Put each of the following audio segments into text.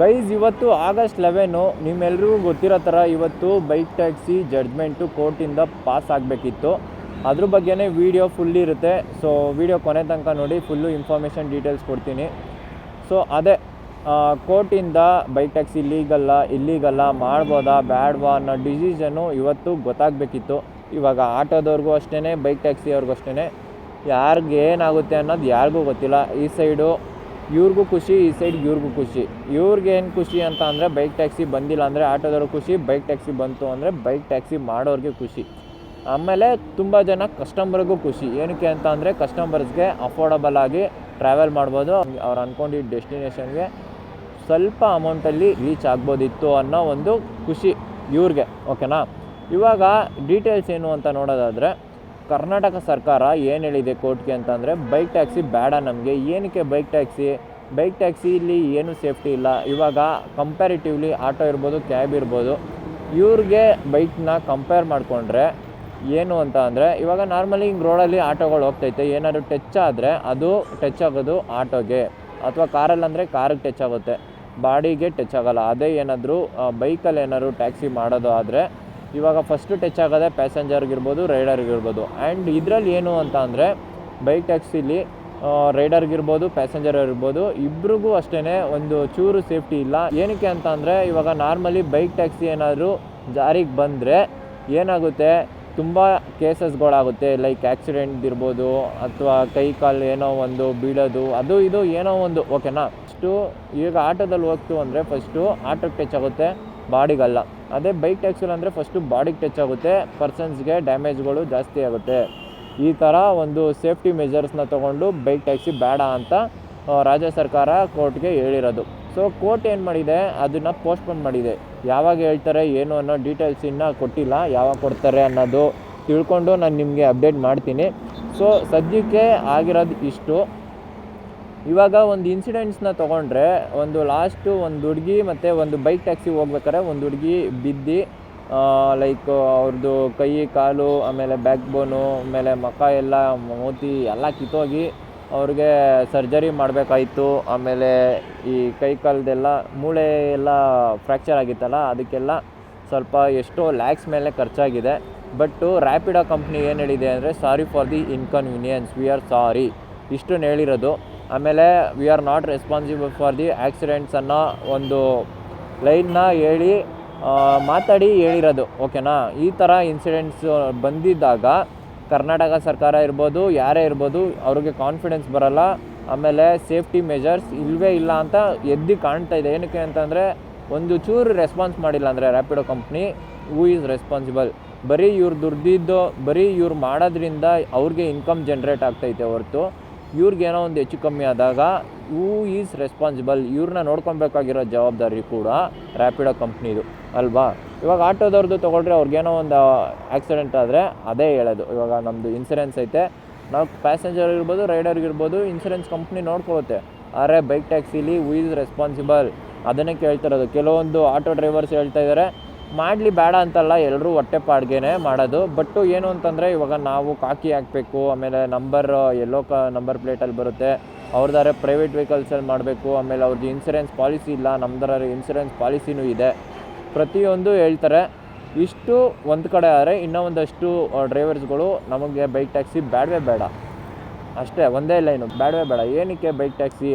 Guys, ಇವತ್ತು August 11 ನಿಮ್ಮೆಲ್ರಿಗೂ ಗೊತ್ತಿರೋ ಥರ ಇವತ್ತು ಬೈಕ್ ಟ್ಯಾಕ್ಸಿ ಜಡ್ಜ್ಮೆಂಟು ಕೋರ್ಟಿಂದ ಪಾಸ್ ಆಗಬೇಕಿತ್ತು. ಅದ್ರ ಬಗ್ಗೆನೇ ವೀಡಿಯೋ ಫುಲ್ ಇರುತ್ತೆ. ಸೊ ವೀಡಿಯೋ ಕೊನೆ ತನಕ ನೋಡಿ, ಫುಲ್ಲು ಇನ್ಫಾರ್ಮೇಷನ್ ಡೀಟೇಲ್ಸ್ ಕೊಡ್ತೀನಿ. ಸೊ ಅದೇ ಕೋರ್ಟಿಂದ ಬೈಕ್ ಟ್ಯಾಕ್ಸಿ ಇಲ್ಲೀಗಲ್ಲ ಮಾಡ್ಬೋದಾ ಬೇಡವಾ ಅನ್ನೋ ಡಿಸಿಷನ್ನು ಇವತ್ತು ಗೊತ್ತಾಗಬೇಕಿತ್ತು. ಇವಾಗ ಆಟೋದವ್ರಿಗೂ ಅಷ್ಟೇ, ಬೈಕ್ ಟ್ಯಾಕ್ಸಿಯವ್ರಿಗೂ ಅಷ್ಟೇ, ಯಾರಿಗೆ ಏನಾಗುತ್ತೆ ಅನ್ನೋದು ಯಾರಿಗೂ ಗೊತ್ತಿಲ್ಲ. ಈ ಸೈಡು ಇವ್ರಿಗೂ ಖುಷಿ, ಈ ಸೈಡ್ ಇವ್ರಿಗೂ ಖುಷಿ. ಇವ್ರಿಗೇನು ಖುಷಿ ಅಂತ ಅಂದರೆ ಬೈಕ್ ಟ್ಯಾಕ್ಸಿ ಬಂದಿಲ್ಲ ಅಂದರೆ ಆಟೋದವ್ರಿಗೆ ಖುಷಿ, ಬೈಕ್ ಟ್ಯಾಕ್ಸಿ ಬಂತು ಅಂದರೆ ಬೈಕ್ ಟ್ಯಾಕ್ಸಿ ಮಾಡೋರಿಗೆ ಖುಷಿ. ಆಮೇಲೆ ತುಂಬ ಜನ ಕಸ್ಟಮರ್ಗೂ ಖುಷಿ. ಏನಕ್ಕೆ ಅಂತ ಅಂದರೆ ಕಸ್ಟಮರ್ಸ್ಗೆ ಅಫೋರ್ಡಬಲ್ ಆಗಿ ಟ್ರಾವೆಲ್ ಮಾಡ್ಬೋದು, ಅವ್ರು ಅಂದ್ಕೊಂಡಿದ್ದ ಡೆಸ್ಟಿನೇಷನ್ಗೆ ಸ್ವಲ್ಪ ಅಮೌಂಟಲ್ಲಿ ರೀಚ್ ಆಗ್ಬೋದಿತ್ತು ಅನ್ನೋ ಒಂದು ಖುಷಿ ಇವ್ರಿಗೆ. ಓಕೆನಾ? ಇವಾಗ ಡೀಟೇಲ್ಸ್ ಏನು ಅಂತ ನೋಡೋದಾದರೆ, ಕರ್ನಾಟಕ ಸರ್ಕಾರ ಏನು ಹೇಳಿದೆ ಕೋರ್ಟ್ಗೆ ಅಂತಂದರೆ, ಬೈಕ್ ಟ್ಯಾಕ್ಸಿ ಬೇಡ ನಮಗೆ. ಏನಕ್ಕೆ ಬೈಕ್ ಟ್ಯಾಕ್ಸಿಲಿ ಏನು ಸೇಫ್ಟಿ ಇಲ್ಲ. ಇವಾಗ ಕಂಪ್ಯಾರಿಟಿವ್ಲಿ ಆಟೋ ಇರ್ಬೋದು, ಕ್ಯಾಬ್ ಇರ್ಬೋದು, ಇವ್ರಿಗೆ ಬೈಕ್ನ ಕಂಪೇರ್ ಮಾಡಿಕೊಂಡ್ರೆ ಏನು ಅಂತ ಅಂದರೆ, ಇವಾಗ ನಾರ್ಮಲಿ ಹಿಂಗೆ ರೋಡಲ್ಲಿ ಆಟೋಗಳು ಹೋಗ್ತೈತೆ, ಏನಾದರೂ ಟಚ್ ಆದರೆ ಅದು ಟಚ್ ಆಗೋದು ಆಟೋಗೆ, ಅಥವಾ ಕಾರಲ್ಲಂದರೆ ಕಾರಿಗೆ ಟಚ್ ಆಗುತ್ತೆ, ಬಾಡಿಗೆ ಟಚ್ ಆಗೋಲ್ಲ. ಅದೇ ಏನಾದರೂ ಬೈಕಲ್ಲಿ ಏನಾದ್ರು ಟ್ಯಾಕ್ಸಿ ಮಾಡೋದು ಆದರೆ ಇವಾಗ ಫಸ್ಟು ಟಚ್ ಆಗೋದೆ ಪ್ಯಾಸೆಂಜರ್ಗಿರ್ಬೋದು, ರೈಡರ್ಗಿರ್ಬೋದು. ಆ್ಯಂಡ್ ಇದರಲ್ಲಿ ಏನು ಅಂತ ಅಂದರೆ, ಬೈಕ್ ಟ್ಯಾಕ್ಸಿಲಿ ರೈಡರ್ಗಿರ್ಬೋದು, ಪ್ಯಾಸೆಂಜರ್ ಇರ್ಬೋದು, ಇಬ್ರಿಗೂ ಅಷ್ಟೇ ಒಂದು ಚೂರು ಸೇಫ್ಟಿ ಇಲ್ಲ. ಏನಕ್ಕೆ ಅಂತ ಅಂದರೆ, ಇವಾಗ ನಾರ್ಮಲಿ ಬೈಕ್ ಟ್ಯಾಕ್ಸಿ ಏನಾದರೂ ಜಾರಿಗೆ ಬಂದರೆ ಏನಾಗುತ್ತೆ, ತುಂಬ ಕೇಸಸ್ಗಳಾಗುತ್ತೆ. ಲೈಕ್ ಆ್ಯಕ್ಸಿಡೆಂಟ್ ಇರ್ಬೋದು, ಅಥವಾ ಕೈ ಕಾಲು ಏನೋ ಒಂದು ಬೀಳೋದು, ಅದು ಇದು ಏನೋ ಒಂದು. ಓಕೆನಾ? ಈಗ ಆಟೋದಲ್ಲಿ ಹೋಗ್ತು ಅಂದರೆ ಫಸ್ಟು ಆಟೋಗೆ ಟಚ್ ಆಗುತ್ತೆ, ಬಾಡಿಗಲ್ಲ. ಅದೇ ಬೈಕ್ ಟ್ಯಾಕ್ಸಿಲಿ ಅಂದರೆ ಫಸ್ಟು ಬಾಡಿಗೆ ಟಚ್ ಆಗುತ್ತೆ, ಪರ್ಸನ್ಸ್ಗೆ ಡ್ಯಾಮೇಜ್ಗಳು ಜಾಸ್ತಿ ಆಗುತ್ತೆ. ಈ ಥರ ಒಂದು ಸೇಫ್ಟಿ ಮೆಜರ್ಸ್ನ ತೊಗೊಂಡು ಬೈಕ್ ಟ್ಯಾಕ್ಸಿ ಬೇಡ ಅಂತ ರಾಜ್ಯ ಸರ್ಕಾರ ಕೋರ್ಟ್ಗೆ ಹೇಳಿರೋದು. ಸೊ ಕೋರ್ಟ್ ಏನು ಮಾಡಿದೆ, ಅದನ್ನು ಪೋಸ್ಟ್ಪೋನ್ ಮಾಡಿದೆ. ಯಾವಾಗ ಹೇಳ್ತಾರೆ ಏನು ಅನ್ನೋ ಡೀಟೇಲ್ಸ್ ಇನ್ನೂ ಕೊಟ್ಟಿಲ್ಲ. ಯಾವಾಗ ಕೊಡ್ತಾರೆ ಅನ್ನೋದು ತಿಳ್ಕೊಂಡು ನಾನು ನಿಮಗೆ ಅಪ್ಡೇಟ್ ಮಾಡ್ತೀನಿ. ಸೊ ಸದ್ಯಕ್ಕೆ ಆಗಿರೋದು ಇಷ್ಟು. ಇವಾಗ ಒಂದು ಇನ್ಸಿಡೆಂಟ್ಸ್ನ ತೊಗೊಂಡ್ರೆ, ಒಂದು ಹುಡುಗಿ ಮತ್ತು ಒಂದು ಬೈಕ್ ಟ್ಯಾಕ್ಸಿ ಹೋಗ್ಬೇಕಾದ್ರೆ ಒಂದು ಹುಡುಗಿ ಬಿದ್ದು, ಲೈಕ್ ಅವ್ರದ್ದು ಕೈ ಕಾಲು, ಆಮೇಲೆ ಬ್ಯಾಕ್ ಬೋನು, ಆಮೇಲೆ ಮುಖ ಎಲ್ಲ, ಮೂತಿ ಎಲ್ಲ ಕಿತ್ತೋಗಿ ಅವ್ರಿಗೆ ಸರ್ಜರಿ ಮಾಡಬೇಕಾಯಿತು. ಆಮೇಲೆ ಈ ಕೈ ಕಾಲದೆಲ್ಲ ಮೂಳೆ ಎಲ್ಲ ಫ್ರ್ಯಾಕ್ಚರ್ ಆಗಿತ್ತಲ್ಲ, ಅದಕ್ಕೆಲ್ಲ ಸ್ವಲ್ಪ ಎಷ್ಟೋ ಲ್ಯಾಕ್ಸ್ ಮೇಲೆ ಖರ್ಚಾಗಿದೆ. ಬಟ್ಟು ರ್ಯಾಪಿಡೋ ಕಂಪ್ನಿ ಏನು ಹೇಳಿದೆ ಅಂದರೆ, sorry for the inconvenience, we are sorry, ಇಷ್ಟನ್ನು ಹೇಳಿರೋದು. ಆಮೇಲೆ we are not responsible for the accidents ಅನ್ನೋ ಒಂದು ಲೈನ್ನ ಮಾತಾಡಿ ಹೇಳಿರೋದು. ಓಕೆನಾ? ಈ ಥರ ಇನ್ಸಿಡೆಂಟ್ಸ್ ಬಂದಿದ್ದಾಗ ಕರ್ನಾಟಕ ಸರ್ಕಾರ ಇರ್ಬೋದು, ಯಾರೇ ಇರ್ಬೋದು, ಅವ್ರಿಗೆ ಕಾನ್ಫಿಡೆನ್ಸ್ ಬರೋಲ್ಲ. ಆಮೇಲೆ ಸೇಫ್ಟಿ ಮೆಜರ್ಸ್ ಇಲ್ಲವೇ ಇಲ್ಲ ಅಂತ ಎದ್ದು ಕಾಣ್ತಾ ಇದೆ. ಏನಕ್ಕೆ ಅಂತಂದರೆ, ಒಂದು ಚೂರು ರೆಸ್ಪಾನ್ಸ್ ಮಾಡಿಲ್ಲ ಅಂದರೆ Rapido company, who is responsible? ಬರೀ ಇವ್ರು ದುಡ್ದಿದ್ದು, ಬರೀ ಇವ್ರು ಮಾಡೋದ್ರಿಂದ ಅವ್ರಿಗೆ ಇನ್ಕಮ್ ಜನ್ರೇಟ್ ಆಗ್ತೈತೆ ಹೊರತು, ಇವ್ರಿಗೇನೋ ಒಂದು ಹೆಚ್ಚು ಕಮ್ಮಿ ಆದಾಗ ಹೂ ಈಸ್ ರೆಸ್ಪಾನ್ಸಿಬಲ್? ಇವ್ರನ್ನ ನೋಡ್ಕೊಬೇಕಾಗಿರೋ ಜವಾಬ್ದಾರಿ ಕೂಡ ರ್ಯಾಪಿಡೋ ಕಂಪ್ನಿದು ಅಲ್ವಾ? ಇವಾಗ ಆಟೋದವ್ರದ್ದು ತೊಗೊಂಡ್ರೆ, ಅವ್ರಿಗೇನೋ ಒಂದು ಆ್ಯಕ್ಸಿಡೆಂಟ್ ಆದರೆ ಅದೇ ಹೇಳೋದು, ಇವಾಗ ನಮ್ಮದು ಇನ್ಸೂರೆನ್ಸ್ ಐತೆ, ನಾವು ಪ್ಯಾಸೆಂಜರ್ ಇರ್ಬೋದು, ರೈಡರ್ಗಿರ್ಬೋದು, ಇನ್ಸೂರೆನ್ಸ್ ಕಂಪ್ನಿ ನೋಡ್ಕೊಳ್ಳುತ್ತೆ. ಆದರೆ ಬೈಕ್ ಟ್ಯಾಕ್ಸಿಲಿ ಹೂ ಈಸ್ ರೆಸ್ಪಾನ್ಸಿಬಲ್? ಅದನ್ನೇ ಕೇಳ್ತಿರೋದು. ಕೆಲವೊಂದು ಆಟೋ ಡ್ರೈವರ್ಸ್ ಹೇಳ್ತಾ ಇದ್ದಾರೆ, ಮಾಡಲಿ ಬೇಡ ಅಂತಲ್ಲ, ಎಲ್ಲರೂ ಹೊಟ್ಟೆಪಾಡ್ಗೆ ಮಾಡೋದು. ಬಟ್ಟು ಏನು ಅಂತಂದರೆ, ಇವಾಗ ನಾವು ಕಾಕಿ ಹಾಕಬೇಕು, ಆಮೇಲೆ ನಂಬರ್ ಪ್ಲೇಟಲ್ಲಿ ಬರುತ್ತೆ, ಅವ್ರದ್ದಾರೆ ಪ್ರೈವೇಟ್ ವೆಹಿಕಲ್ಸಲ್ಲಿ ಮಾಡಬೇಕು, ಆಮೇಲೆ ಅವ್ರದ್ದು ಇನ್ಸೂರೆನ್ಸ್ ಪಾಲಿಸಿ ಇಲ್ಲ, ನಮ್ಮದರ ಇನ್ಸೂರೆನ್ಸ್ ಪಾಲಿಸಿನೂ ಇದೆ, ಪ್ರತಿಯೊಂದು ಹೇಳ್ತಾರೆ. ಇಷ್ಟು ಒಂದು ಕಡೆ ಆದರೆ, ಇನ್ನೂ ಒಂದಷ್ಟು ಡ್ರೈವರ್ಸ್ಗಳು ನಮಗೆ ಬೈಕ್ ಟ್ಯಾಕ್ಸಿ ಬೇಡವೇ ಬೇಡ, ಅಷ್ಟೇ ಒಂದೇ ಲೈನು, ಬೇಡವೇ ಬೇಡ. ಏನಕ್ಕೆ ಬೈಕ್ ಟ್ಯಾಕ್ಸಿ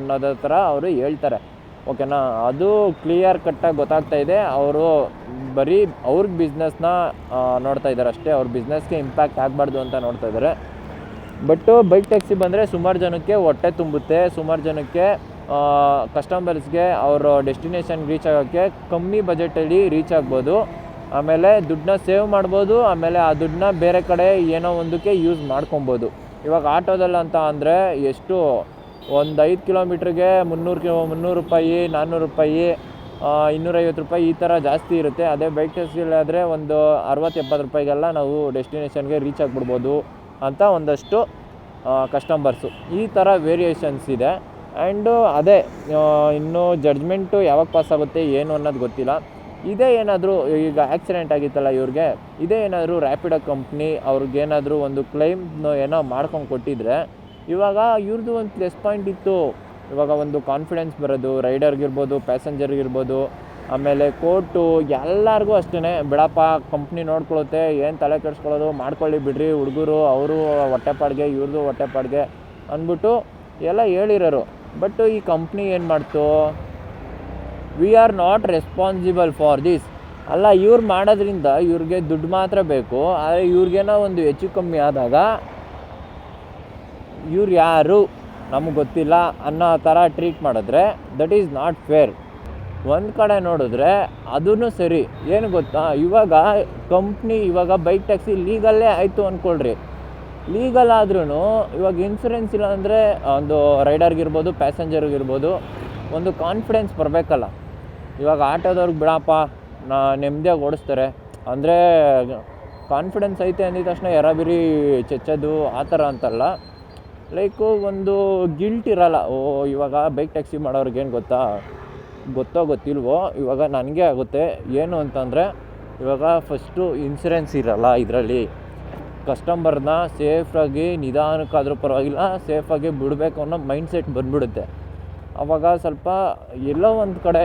ಅನ್ನೋದು ಥರ ಅವರು ಹೇಳ್ತಾರೆ. ಓಕೆನಾ? ಅದು ಕ್ಲಿಯರ್ ಕಟ್ಟಾಗಿ ಗೊತ್ತಾಗ್ತಾ ಇದೆ. ಅವರು ಬರೀ ಅವ್ರಿಗೆ ಬಿಸ್ನೆಸ್ನ ನೋಡ್ತಾ ಇದ್ದಾರೆ ಅಷ್ಟೇ, ಅವ್ರ ಬಿಸ್ನೆಸ್ಗೆ ಇಂಪ್ಯಾಕ್ಟ್ ಆಗಬಾರ್ದು ಅಂತ ನೋಡ್ತಾ ಇದ್ದಾರೆ. ಬಟ್ಟು ಬೈಕ್ ಟ್ಯಾಕ್ಸಿ ಬಂದರೆ ಸುಮಾರು ಜನಕ್ಕೆ ಹೊಟ್ಟೆ ತುಂಬುತ್ತೆ, ಸುಮಾರು ಜನಕ್ಕೆ ಕಸ್ಟಮರ್ಸ್ಗೆ ಅವ್ರ ಡೆಸ್ಟಿನೇಷನ್ಗೆ ರೀಚ್ ಆಗೋಕ್ಕೆ ಕಮ್ಮಿ ಬಜೆಟಲ್ಲಿ ರೀಚ್ ಆಗ್ಬೋದು. ಆಮೇಲೆ ದುಡ್ಡನ್ನ ಸೇವ್ ಮಾಡ್ಬೋದು, ಆಮೇಲೆ ಆ ದುಡ್ಡನ್ನ ಬೇರೆ ಕಡೆ ಏನೋ ಒಂದಕ್ಕೆ ಯೂಸ್ ಮಾಡ್ಕೊಬೋದು. ಇವಾಗ ಆಟೋದಲ್ಲಿ ಅಂತ ಅಂದರೆ ಎಷ್ಟು, ಒಂದು 5 ಕಿಲೋಮೀಟ್ರಿಗೆ 300 ರೂಪಾಯಿ, 400 ರೂಪಾಯಿ, 250 ರೂಪಾಯಿ, ಈ ಥರ ಜಾಸ್ತಿ ಇರುತ್ತೆ. ಅದೇ ಬೈಕ್ ಟ್ಯಾಕ್ಸಿಲಿ ಆದರೆ ಒಂದು 60-70 ರೂಪಾಯಿಗೆಲ್ಲ ನಾವು ಡೆಸ್ಟಿನೇಷನ್ಗೆ ರೀಚ್ ಆಗಿಬಿಡ್ಬೋದು ಅಂತ ಒಂದಷ್ಟು ಕಸ್ಟಮರ್ಸು. ಈ ಥರ ವೇರಿಯೇಷನ್ಸ್ ಇದೆ. ಆ್ಯಂಡು ಅದೇ ಇನ್ನೂ ಜಡ್ಜ್ಮೆಂಟು ಯಾವಾಗ ಪಾಸ್ ಆಗುತ್ತೆ ಏನು ಅನ್ನೋದು ಗೊತ್ತಿಲ್ಲ. ಇದೇ ಏನಾದರೂ ಈಗ ಆ್ಯಕ್ಸಿಡೆಂಟ್ ಆಗಿತ್ತಲ್ಲ ಇವ್ರಿಗೆ, ಇದೇ ಏನಾದರೂ ರ್ಯಾಪಿಡೋ ಕಂಪ್ನಿ ಅವ್ರಿಗೇನಾದರೂ ಒಂದು ಕ್ಲೈಮ್ ಏನೋ ಮಾಡ್ಕೊಂಡು ಕೊಟ್ಟಿದ್ರೆ, ಇವಾಗ ಇವ್ರದ್ದು ಒಂದು ಪ್ಲಸ್ ಪಾಯಿಂಟ್ ಇತ್ತು. ಇವಾಗ ಒಂದು ಕಾನ್ಫಿಡೆನ್ಸ್ ಬರೋದು ರೈಡರ್ಗಿರ್ಬೋದು, ಪ್ಯಾಸೆಂಜರ್ಗಿರ್ಬೋದು. ಆಮೇಲೆ ಕೋರ್ಟು ಎಲ್ಲರಿಗೂ ಅಷ್ಟೇ, ಬಿಡಪ್ಪ ಕಂಪ್ನಿ ನೋಡ್ಕೊಳುತ್ತೆ, ಏನು ತಲೆ ಕೆಡಿಸ್ಕೊಳ್ಳೋದು, ಮಾಡ್ಕೊಳ್ಳಿ ಬಿಡ್ರಿ ಹುಡುಗರು, ಅವರು ಹೊಟ್ಟೆಪಾಡಿಗೆ ಇವ್ರದ್ದು ಹೊಟ್ಟೆಪಾಡಿಗೆ ಅಂದ್ಬಿಟ್ಟು ಎಲ್ಲ ಹೇಳಿರೋರು. ಬಟ್ ಈ ಕಂಪ್ನಿ ಏನು ಮಾಡ್ತು, V are not responsible for this. ಅಲ್ಲ, ಇವ್ರು ಮಾಡೋದ್ರಿಂದ ಇವ್ರಿಗೆ ದುಡ್ಡು ಮಾತ್ರ ಬೇಕು. ಆದರೆ ಇವ್ರಿಗೇನೋ ಒಂದು ಹೆಚ್ಚು ಕಮ್ಮಿ ಆದಾಗ ಇವ್ರು ಯಾರು ನಮಗೆ ಗೊತ್ತಿಲ್ಲ ಅನ್ನೋ ಥರ ಟ್ರೀಟ್ ಮಾಡಿದ್ರೆ ದಟ್ ಈಸ್ ನಾಟ್ ಫೇರ್. ಒಂದು ಕಡೆ ನೋಡಿದ್ರೆ ಅದೂ ಸರಿ. ಏನು ಗೊತ್ತಾ, ಇವಾಗ ಕಂಪ್ನಿ ಇವಾಗ ಬೈಕ್ ಟ್ಯಾಕ್ಸಿ ಲೀಗಲ್ಲೇ ಆಯಿತು ಅಂದ್ಕೊಳ್ರಿ. ಲೀಗಲ್ ಆದ್ರೂ ಇವಾಗ ಇನ್ಸೂರೆನ್ಸ್ ಇಲ್ಲ ಅಂದರೆ ಒಂದು ರೈಡರ್ಗಿರ್ಬೋದು, ಪ್ಯಾಸೆಂಜರ್ಗಿರ್ಬೋದು ಒಂದು ಕಾನ್ಫಿಡೆನ್ಸ್ ಬರಬೇಕಲ್ಲ. ಇವಾಗ ಆಟೋದವ್ರಿಗೆ ಬಿಡಪ್ಪ ನೆಮ್ಮದಿಯಾಗಿ ಓಡಿಸ್ತಾರೆ ಅಂದರೆ ಕಾನ್ಫಿಡೆನ್ಸ್ ಐತೆ ಅಂದಿದ ತಕ್ಷಣ ಎರಾಬಿರಿ ಚೆಚ್ಚೋದು ಆ ಥರ ಅಂತಲ್ಲ. ಲೈಕು ಒಂದು ಗಿಲ್ಟ್ ಇರಲ್ಲ. ಇವಾಗ ಬೈಕ್ ಟ್ಯಾಕ್ಸಿ ಮಾಡೋರ್ಗೇನು ಗೊತ್ತೋ ಗೊತ್ತಿಲ್ವೋ, ಇವಾಗ ನನಗೆ ಆಗುತ್ತೆ. ಏನು ಅಂತಂದರೆ ಇವಾಗ ಫಸ್ಟು ಇನ್ಸೂರೆನ್ಸ್ ಇರಲ್ಲ ಇದರಲ್ಲಿ. ಕಸ್ಟಮರ್ನ ಸೇಫಾಗಿ ನಿಧಾನಕ್ಕಾದರೂ ಪರವಾಗಿಲ್ಲ ಸೇಫಾಗಿ ಬಿಡಬೇಕು ಅನ್ನೋ ಮೈಂಡ್ಸೆಟ್ ಬಂದುಬಿಡುತ್ತೆ. ಆವಾಗ ಸ್ವಲ್ಪ ಎಲ್ಲೋ ಒಂದು ಕಡೆ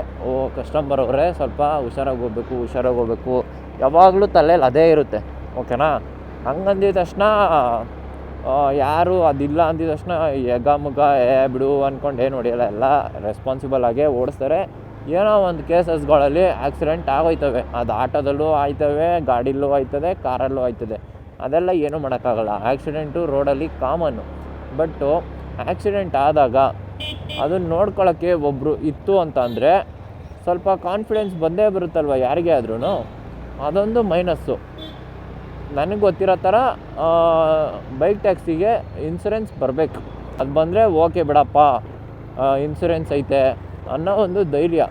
ಕಸ್ಟಮರ್ ಅವರೇ ಸ್ವಲ್ಪ ಹುಷಾರಾಗಿ ಹೋಗ್ಬೇಕು ಯಾವಾಗಲೂ ತಲೆಯಲ್ಲಿ ಅದೇ ಇರುತ್ತೆ. ಓಕೆನಾ? ಹಂಗಂದಿದ ತಕ್ಷಣ ಯಾರು ಅದಿಲ್ಲ ಅಂದಿದ ತಕ್ಷಣ ಮುಗ ಬಿಡು ಅಂದ್ಕೊಂಡು ಏನು ಹೊಡೆಯಲ್ಲ. ಎಲ್ಲ ರೆಸ್ಪಾನ್ಸಿಬಲ್ ಆಗೇ ಓಡಿಸ್ತಾರೆ. ಏನೋ ಒಂದು ಕೇಸಸ್ಗಳಲ್ಲಿ ಆಕ್ಸಿಡೆಂಟ್ ಆಗೋಯ್ತವೆ. ಅದು ಆಟೋದಲ್ಲೂ ಆಯ್ತವೆ, ಗಾಡಿಲೂ ಆಯ್ತದೆ, ಕಾರಲ್ಲೂ ಆಯ್ತದೆ. ಅದೆಲ್ಲ ಏನೂ ಮಾಡೋಕ್ಕಾಗಲ್ಲ. ಆಕ್ಸಿಡೆಂಟು ರೋಡಲ್ಲಿ ಕಾಮನ್ನು. ಬಟ್ಟು ಆಕ್ಸಿಡೆಂಟ್ ಆದಾಗ ಅದನ್ನು ನೋಡ್ಕೊಳ್ಳೋಕ್ಕೆ ಒಬ್ಬರು ಇತ್ತು ಅಂತ ಅಂದರೆ ಸ್ವಲ್ಪ ಕಾನ್ಫಿಡೆನ್ಸ್ ಬಂದೇ ಬರುತ್ತಲ್ವ ಯಾರಿಗೇ ಆದ್ರೂ. ಅದೊಂದು ಮೈನಸ್ಸು. ನನಗೆ ಗೊತ್ತಿರೋ ಥರ ಬೈಕ್ ಟ್ಯಾಕ್ಸಿಗೆ ಇನ್ಸೂರೆನ್ಸ್ ಬರಬೇಕು. ಅದು ಬಂದರೆ ಓಕೆ ಬಿಡಪ್ಪ ಇನ್ಸೂರೆನ್ಸ್ ಐತೆ ಅನ್ನೋ ಒಂದು ಧೈರ್ಯ.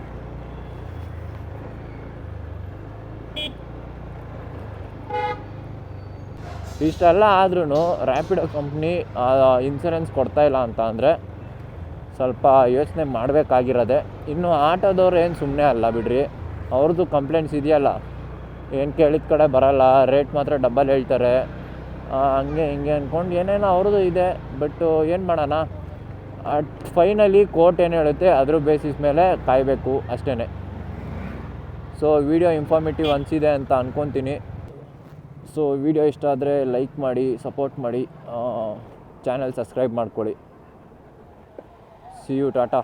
ಇಷ್ಟೆಲ್ಲ ಆದ್ರೂ ರ್ಯಾಪಿಡೋ ಕಂಪ್ನಿ ಇನ್ಸೂರೆನ್ಸ್ ಕೊಡ್ತಾಯಿಲ್ಲ ಅಂತ ಅಂದರೆ ಸ್ವಲ್ಪ ಯೋಚನೆ ಮಾಡಬೇಕಾಗಿರೋದೆ. ಇನ್ನು ಆಟೋದವ್ರು ಏನು ಸುಮ್ಮನೆ ಅಲ್ಲ ಬಿಡ್ರಿ, ಅವ್ರದ್ದು ಕಂಪ್ಲೇಂಟ್ಸ್ ಇದೆಯಲ್ಲ, ಏನು ಕೇಳಿದ ಕಡೆ ಬರೋಲ್ಲ, ರೇಟ್ ಮಾತ್ರ ಡಬಲ್ ಹೇಳ್ತಾರೆ, ಹಂಗೆ ಹಿಂಗೆ ಅಂದ್ಕೊಂಡು ಏನೇನೋ ಅವ್ರದ್ದು ಇದೆ. ಬಟ್ಟು ಏನು ಮಾಡೋಣ, ಫೈನಲಿ ಕೋರ್ಟ್ ಏನು ಹೇಳುತ್ತೆ ಅದ್ರ ಬೇಸಿಸ್ ಮೇಲೆ ಕಾಯಬೇಕು ಅಷ್ಟೇ. ಸೊ ವಿಡಿಯೋ ಇನ್ಫಾರ್ಮೇಟಿವ್ ಅನಿಸಿದೆ ಅಂತ ಅಂದ್ಕೊತೀನಿ. ಸೊ ವಿಡಿಯೋ ಇಷ್ಟ ಆದರೆ ಲೈಕ್ ಮಾಡಿ, ಸಪೋರ್ಟ್ ಮಾಡಿ, ಚಾನಲ್ ಸಬ್ಸ್ಕ್ರೈಬ್ ಮಾಡ್ಕೊಳ್ಳಿ. See you, Tata.